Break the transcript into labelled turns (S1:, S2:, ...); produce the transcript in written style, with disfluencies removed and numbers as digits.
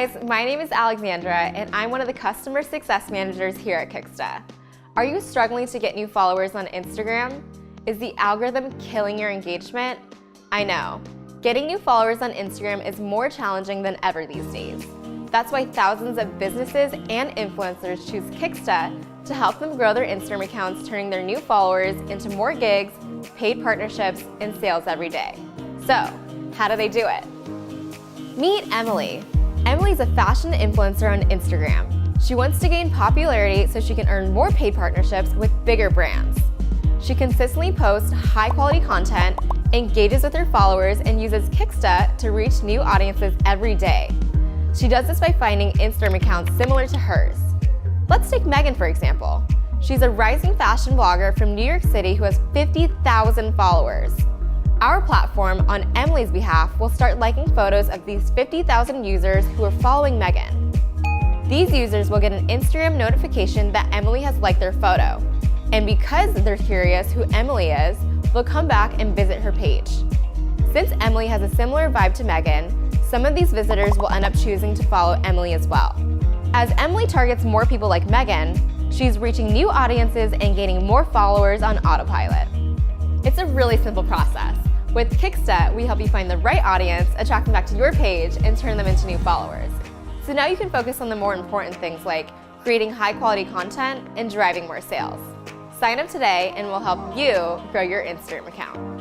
S1: guys, my name is Alexandra and I'm one of the customer success managers here at Kicksta. Are you struggling to get new followers on Instagram? Is the algorithm killing your engagement? I know. Getting new followers on Instagram is more challenging than ever these days. That's why thousands of businesses and influencers choose Kicksta to help them grow their Instagram accounts, turning their new followers into more gigs, paid partnerships, and sales every day. So, how do they do it? Meet Emily. Emily's a fashion influencer on Instagram. She wants to gain popularity so she can earn more paid partnerships with bigger brands. She consistently posts high-quality content, engages with her followers, and uses Kicksta to reach new audiences every day. She does this by finding Instagram accounts similar to hers. Let's take Megan, for example. She's a rising fashion blogger from New York City who has 50,000 followers. Our platform, on Emily's behalf, will start liking photos of these 50,000 users who are following Megan. These users will get an Instagram notification that Emily has liked their photo. And because they're curious who Emily is, they'll come back and visit her page. Since Emily has a similar vibe to Megan, some of these visitors will end up choosing to follow Emily as well. As Emily targets more people like Megan, she's reaching new audiences and gaining more followers on autopilot. It's a really simple process. With Kicksta, we help you find the right audience, attract them back to your page, and turn them into new followers. So now you can focus on the more important things like creating high-quality content and driving more sales. Sign up today and we'll help you grow your Instagram account.